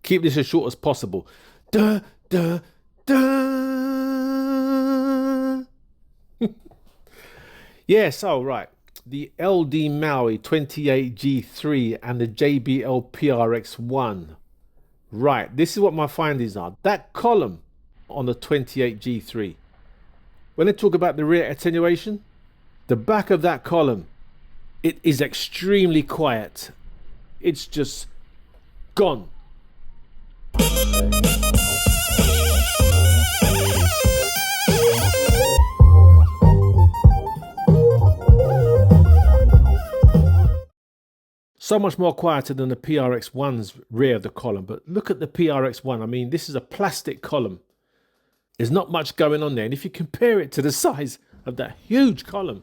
Keep this as short as possible. Duh, duh, duh. Yeah, so right. The LD MAUI 28G3 and the JBL PRX ONE. Right, this is what my findings are. That column on the 28G3. When they talk about the rear attenuation, the back of that column, it is extremely quiet. It's just gone. So much more quieter than the PRX ONE's rear of the column. But look at the PRX ONE. I mean, this is a plastic column. There's not much going on there. And if you compare it to the size of that huge column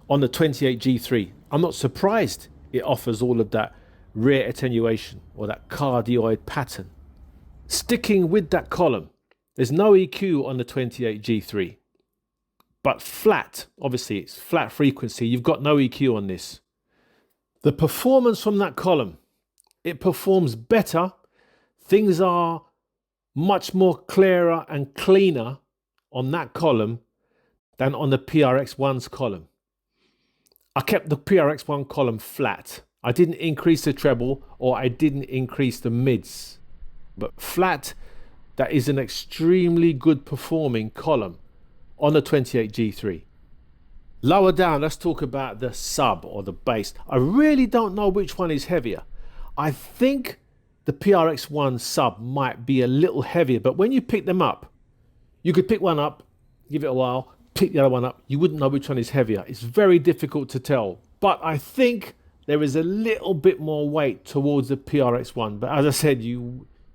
on the 28G3, I'm not surprised it offers all of that rear attenuation or that cardioid pattern. Sticking with that column, there's no EQ on the 28G3. But flat, obviously it's flat frequency. You've got no EQ on this. The performance from that column, it performs better. Things are much more clearer and cleaner on that column than on the PRX ONE's column. I kept the PRX ONE column flat. I didn't increase the treble or I didn't increase the mids. But flat, that is an extremely good performing column on the 28G3. Lower down, let's talk about the sub or the bass. I really don't know which one is heavier. I think the PRX ONE sub might be a little heavier, but when you pick them up, you could pick one up, give it a while, pick the other one up. You wouldn't know which one is heavier. It's very difficult to tell, but I think there is a little bit more weight towards the PRX ONE. But as I said,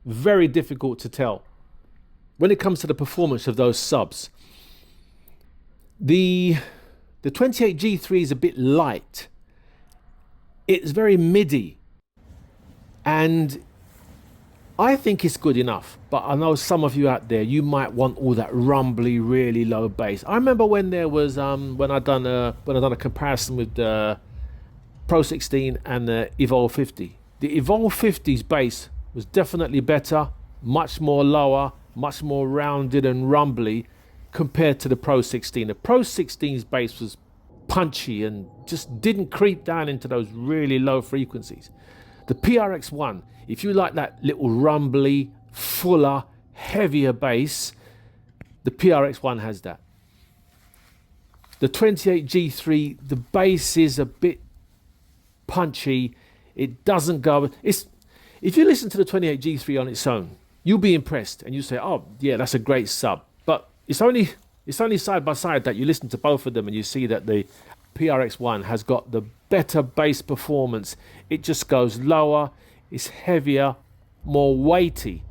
very difficult to tell. When it comes to the performance of those subs, the 28G3 is a bit light. It's very MIDI. And I think it's good enough. But I know some of you out there, you might want all that rumbly, really low bass. I remember when there was when I done a comparison with the Pro 16 and the Evolve 50. The Evolve 50's bass was definitely better, much more lower, much more rounded and rumbly compared to the Pro 16. The Pro 16's bass was punchy and just didn't creep down into those really low frequencies. The PRX ONE, if you like that little rumbly, fuller, heavier bass, the PRX ONE has that. The 28G3, the bass is a bit punchy. It doesn't go. If you listen to the 28G3 on its own, you'll be impressed and you say, oh yeah, that's a great sub. But it's only side by side that you listen to both of them and you see that the PRX ONE has got the better bass performance. It just goes lower, it's heavier, more weighty.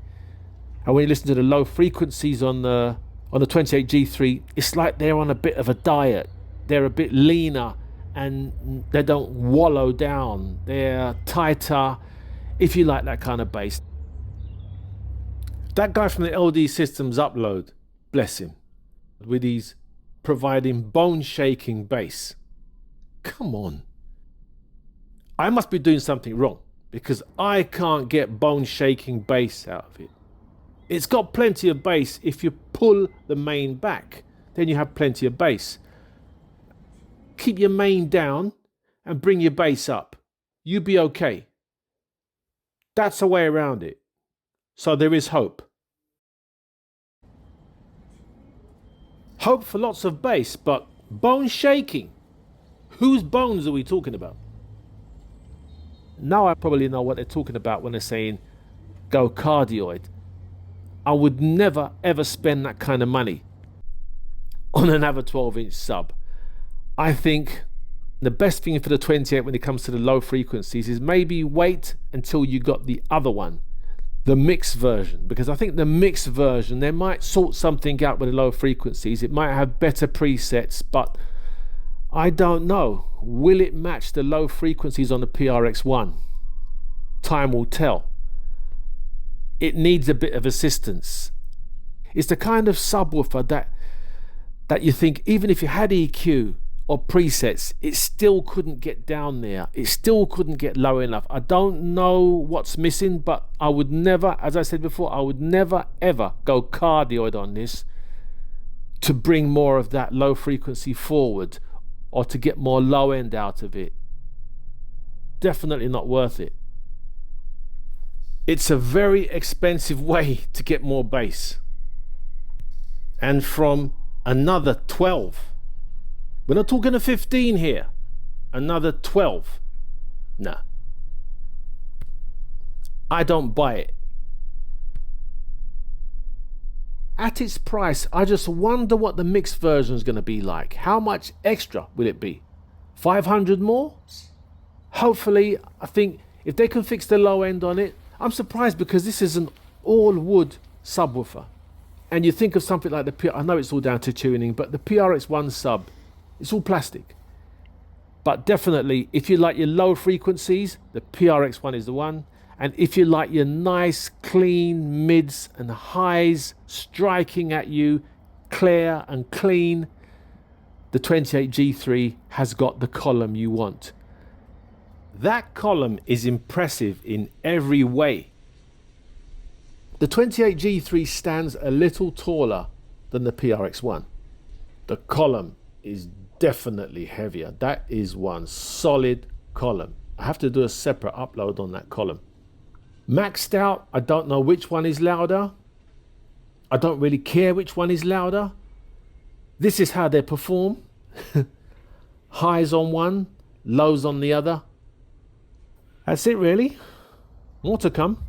And when you listen to the low frequencies on the 28G3, it's like they're on a bit of a diet. They're a bit leaner and they don't wallow down. They're tighter, if you like that kind of bass. That guy from the LD Systems Upload, bless him, with his providing bone-shaking bass. Come on. I must be doing something wrong because I can't get bone-shaking bass out of it. It's got plenty of bass. If you pull the main back, then you have plenty of bass. Keep your main down and bring your bass up. You'll be okay. That's a way around it. So there is hope. Hope for lots of bass, but bone shaking. Whose bones are we talking about? Now I probably know what they're talking about when they're saying go cardioid. I would never ever spend that kind of money on another 12-inch sub. I think the best thing for the 28 when it comes to the low frequencies is maybe wait until you got the other one, the mixed version, because I think the mixed version, they might sort something out with the low frequencies. It might have better presets, but I don't know. Will it match the low frequencies on the PRX ONE? Time will tell. It needs a bit of assistance. It's the kind of subwoofer that you think, even if you had EQ or presets, it still couldn't get down there. It still couldn't get low enough. I don't know what's missing, but I would never, as I said before, I would never ever go cardioid on this to bring more of that low frequency forward or to get more low end out of it. Definitely not worth it. It's a very expensive way to get more bass. And from another 12. We're not talking a 15 here. Another 12. Nah. I don't buy it. At its price, I just wonder what the mixed version is going to be like. How much extra will it be? 500 more? Hopefully, I think if they can fix the low end on it, I'm surprised because this is an all wood subwoofer. And you think of something like the I know it's all down to tuning, but the PRX ONE sub, it's all plastic. But definitely, if you like your low frequencies, the PRX ONE is the one. And if you like your nice, clean mids and highs striking at you, clear and clean, the 28G3 has got the column you want. That column is impressive in every way. The 28G3 stands a little taller than the PRX ONE. The column is definitely heavier. That is one solid column. I have to do a separate upload on that column. Maxed out, I don't know which one is louder. I don't really care which one is louder. This is how they perform. Highs on one, lows on the other. That's it really. More to come.